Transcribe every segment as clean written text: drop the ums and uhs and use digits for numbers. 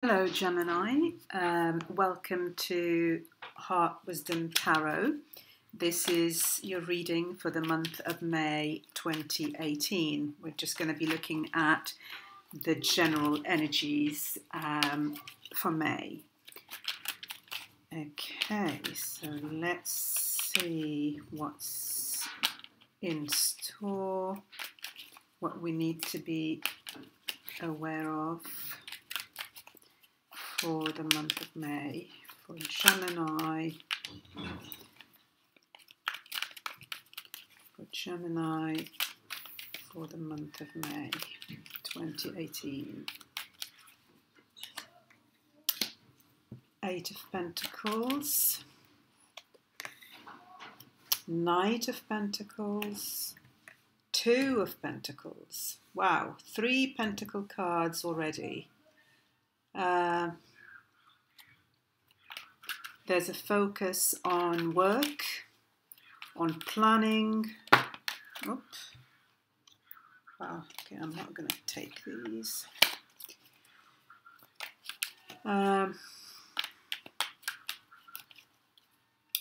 Hello Gemini, welcome to Heart Wisdom Tarot. This is your reading for the month of May 2018. We're just going to be looking at the general energies for May. Okay, so let's see what's in store, what we need to be aware of for the month of May for Gemini. For the month of May 2018. Eight of Pentacles, Knight of Pentacles, Two of Pentacles. Wow, 3 Pentacle cards already. There's a focus on work, on planning. Oops. Wow, okay, I'm not going to take these.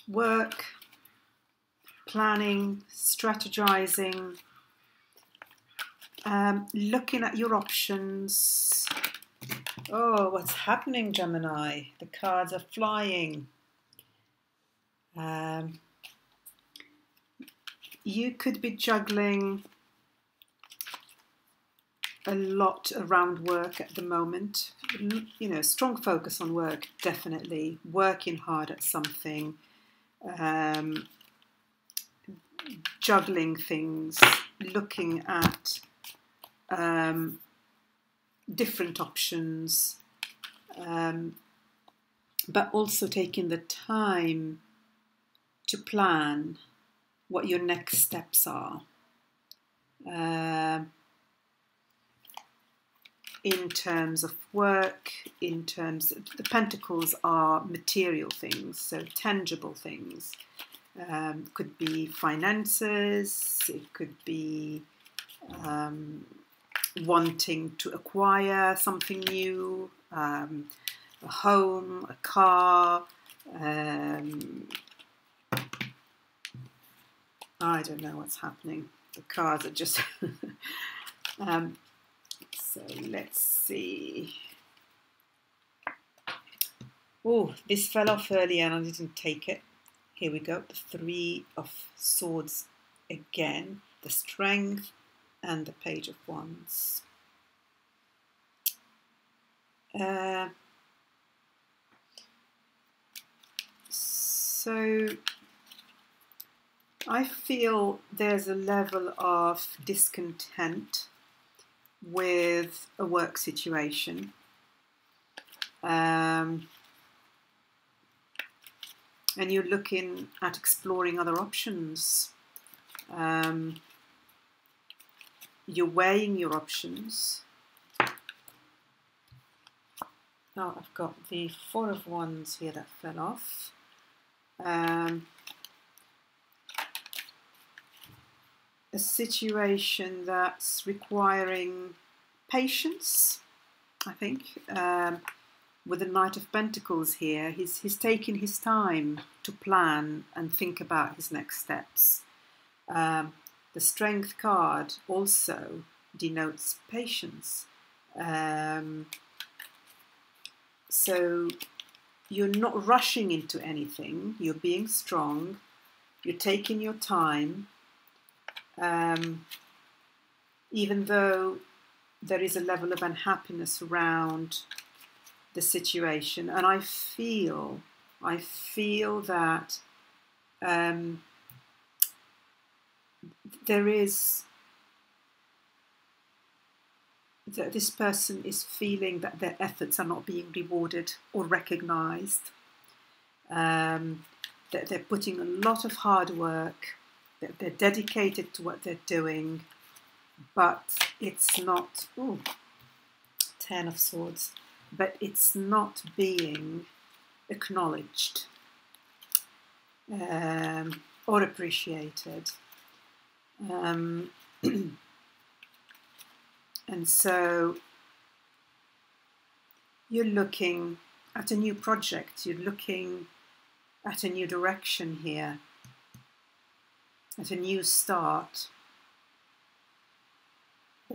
Work, planning, strategizing, looking at your options. Oh, what's happening, Gemini? The cards are flying. You could be juggling a lot around work at the moment. You know, strong focus on work, definitely. Working hard at something. Juggling things. Looking at different options. But also taking the time to plan what your next steps are. In terms of work, in terms of the Pentacles are material things, so tangible things. Could be finances, it could be wanting to acquire something new, a home, a car, I don't know what's happening. The cards are just... so let's see. Oh, this fell off earlier and I didn't take it. Here we go. The 3 of Swords again. The Strength and the Page of Wands. So I feel there's a level of discontent with a work situation. And you're looking at exploring other options. You're weighing your options. Now I've got the 4 of Wands here that fell off. A situation that's requiring patience, I think. With the Knight of Pentacles here, he's taking his time to plan and think about his next steps. The Strength card also denotes patience. So you're not rushing into anything, you're being strong, you're taking your time. Even though there is a level of unhappiness around the situation, and I feel that there is that this person is feeling that their efforts are not being rewarded or recognized, that they're putting a lot of hard work, that they're dedicated to what they're doing, but it's not, 10 of Swords, but it's not being acknowledged or appreciated. And so you're looking at a new project, you're looking at a new direction here, at a new start.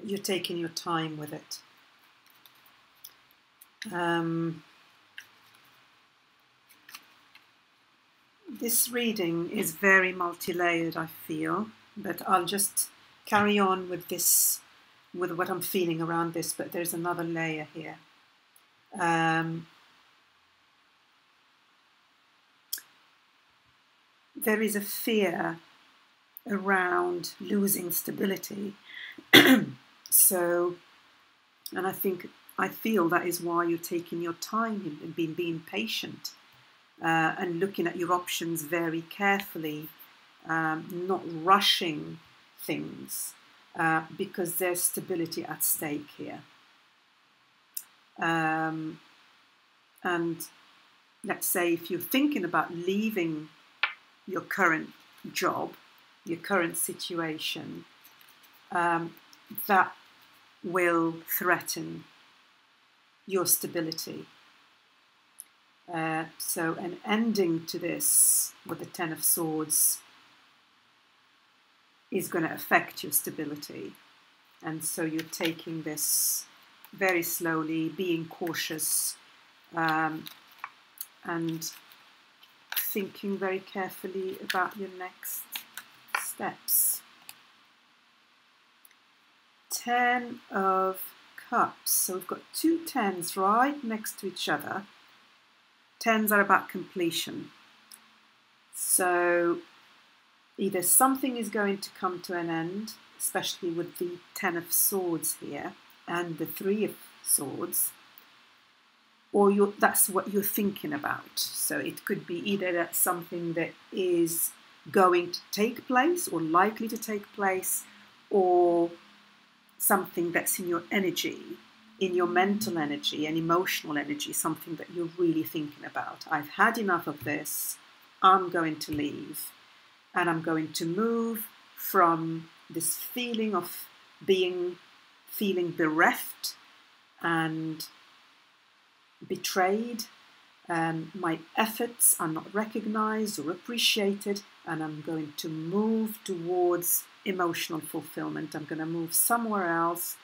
You're taking your time with it. This reading is very multi-layered, I feel, but I'll just carry on with this, with what I'm feeling around this, but there's another layer here. There is a fear around losing stability. So, and I feel that is why you're taking your time and being patient, and looking at your options very carefully, not rushing things, because there's stability at stake here. And let's say if you're thinking about leaving your current job, your current situation, that will threaten your stability. So an ending to this with the Ten of Swords is going to affect your stability. And so you're taking this very slowly, being cautious, and thinking very carefully about your next steps. Ten of Cups. So we've got two tens right next to each other. Tens are about completion. So either something is going to come to an end, especially with the Ten of Swords here and the Three of Swords, or that's what you're thinking about. So it could be either that something that is going to take place or likely to take place, or something that's in your energy, in your mental energy and emotional energy, something that you're really thinking about. I've had enough of this. I'm going to leave, and I'm going to move from this feeling of feeling bereft and betrayed. My efforts are not recognized or appreciated, and I'm going to move towards emotional fulfillment. I'm going to move somewhere else,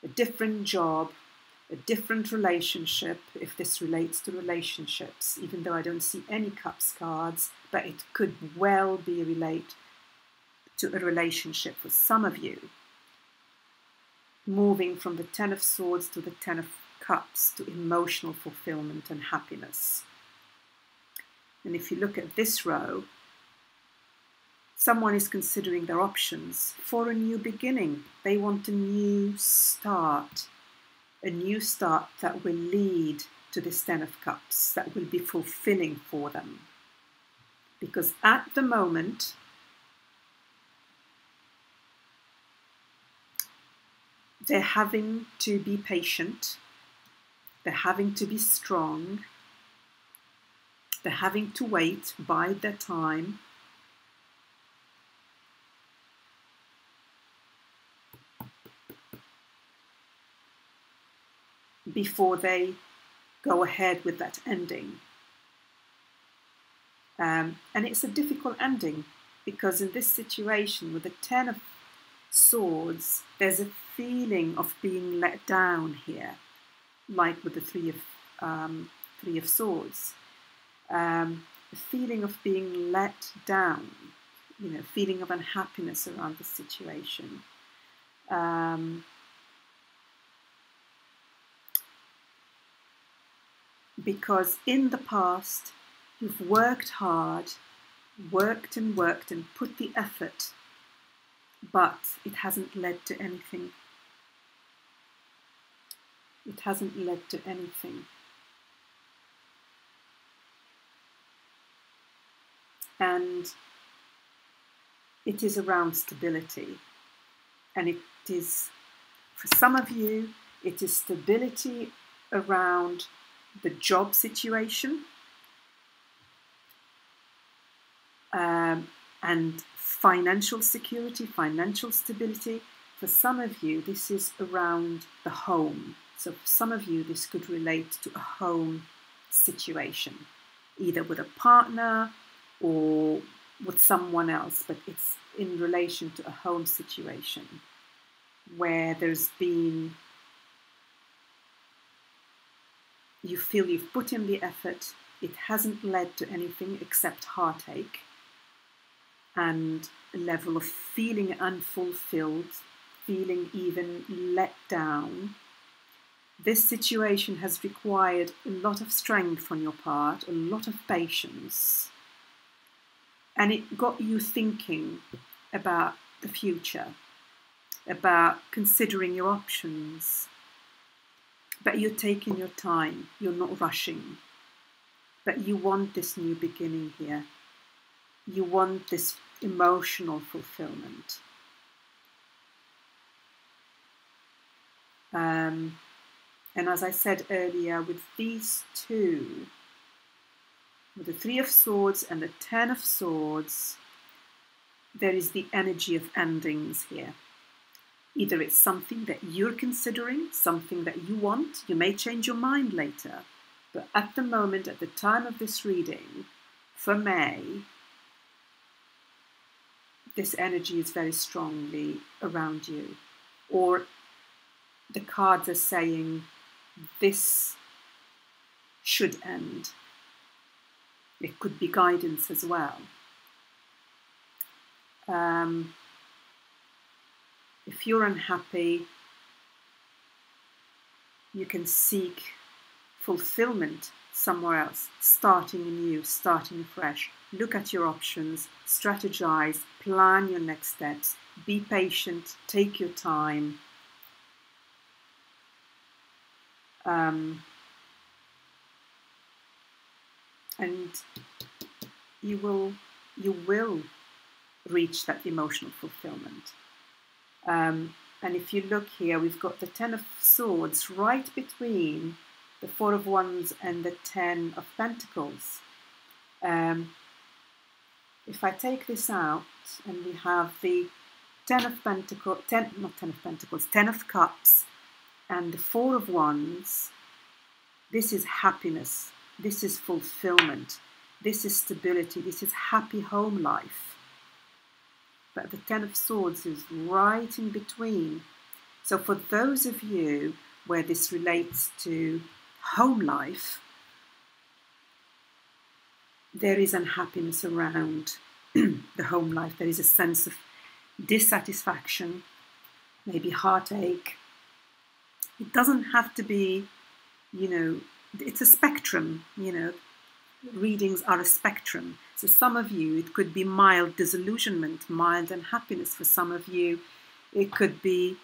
a different job, a different relationship, if this relates to relationships, even though I don't see any Cups cards, but it could well be relate to a relationship for some of you. Moving from the Ten of Swords to the Ten of Cups to emotional fulfillment and happiness. And if you look at this row, someone is considering their options for a new beginning. They want a new start that will lead to this Ten of Cups, that will be fulfilling for them. Because at the moment, they're having to be patient, they're having to be strong, they're having to wait, bide their time. Before they go ahead with that ending. And it's a difficult ending, because in this situation with the Ten of Swords, there's a feeling of being let down here, like with the Three of Swords. A feeling of being let down, feeling of unhappiness around the situation. Because in the past, you've worked hard, worked and put the effort, but it hasn't led to anything. It hasn't led to anything. And it is around stability. And it is, for some of you, it is stability around the job situation, and financial security, financial stability. For some of you, this is around the home. So for some of you, this could relate to a home situation, either with a partner or with someone else, but it's in relation to a home situation where there's been, you feel you've put in the effort, it hasn't led to anything except heartache and a level of feeling unfulfilled, feeling even let down. This situation has required a lot of strength on your part, a lot of patience, and it got you thinking about the future, about considering your options. But you're taking your time, you're not rushing, but you want this new beginning here. You want this emotional fulfillment. And as I said earlier, with these two, with the Three of Swords and the Ten of Swords, there is the energy of endings here. Either it's something that you're considering, something that you want. You may change your mind later, but at the moment, at the time of this reading, for May, this energy is very strongly around you. Or the cards are saying, this should end. It could be guidance as well. If you're unhappy, you can seek fulfillment somewhere else, starting anew, starting fresh. Look at your options, strategize, plan your next steps, be patient, take your time. And you will reach that emotional fulfillment. And if you look here, we've got the Ten of Swords right between the Four of Wands and the Ten of Pentacles. If I take this out and we have the Ten of Cups and the Four of Wands, this is happiness, this is fulfillment, this is stability, this is happy home life. But the Ten of Swords is right in between. So for those of you where this relates to home life, there is unhappiness around the home life. There is a sense of dissatisfaction, maybe heartache. It doesn't have to be, it's a spectrum, readings are a spectrum. So some of you, it could be mild disillusionment, mild unhappiness. For some of you, it could be,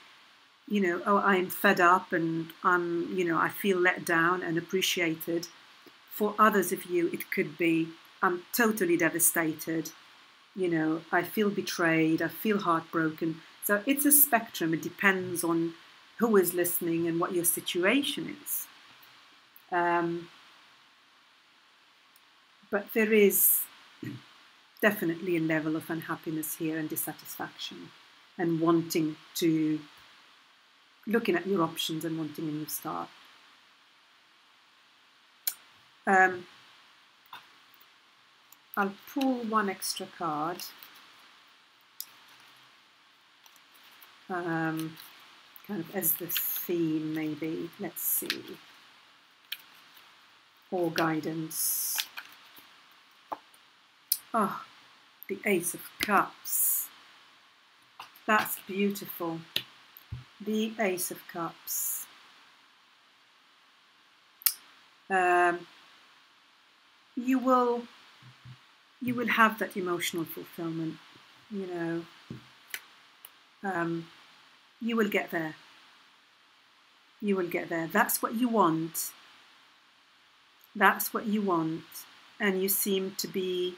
oh, I'm fed up and I feel let down and appreciated. For others of you, it could be, I'm totally devastated. I feel betrayed, I feel heartbroken. So it's a spectrum. It depends on who is listening and what your situation is. But there is definitely a level of unhappiness here and dissatisfaction and wanting to, looking at your options and wanting a new start. I'll pull one extra card. Kind of as the theme, maybe. Let's see. Or guidance. Oh, the Ace of Cups. That's beautiful. The Ace of Cups. You will have that emotional fulfillment. You will get there. You will get there. That's what you want. That's what you want. And you seem to be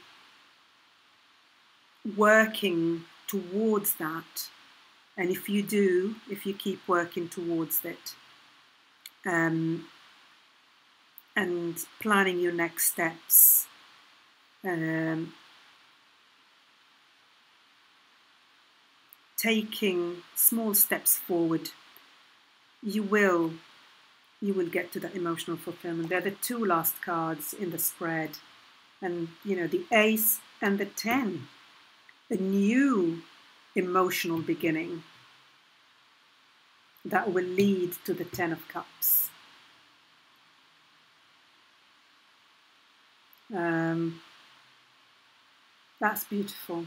working towards that. And if you do, if you keep working towards it, and planning your next steps, taking small steps forward, you will you will get to that emotional fulfillment. They're the two last cards in the spread. And, you know, the Ace and the 10, a new emotional beginning that will lead to the 10 of Cups. That's beautiful.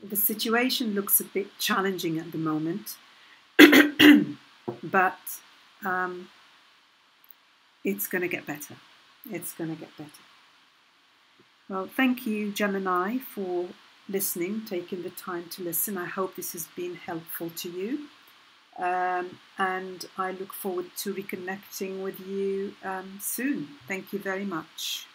The situation looks a bit challenging at the moment, but it's going to get better. It's going to get better. Well, thank you, Gemini, for listening, taking the time to listen. I hope this has been helpful to you. And I look forward to reconnecting with you soon. Thank you very much.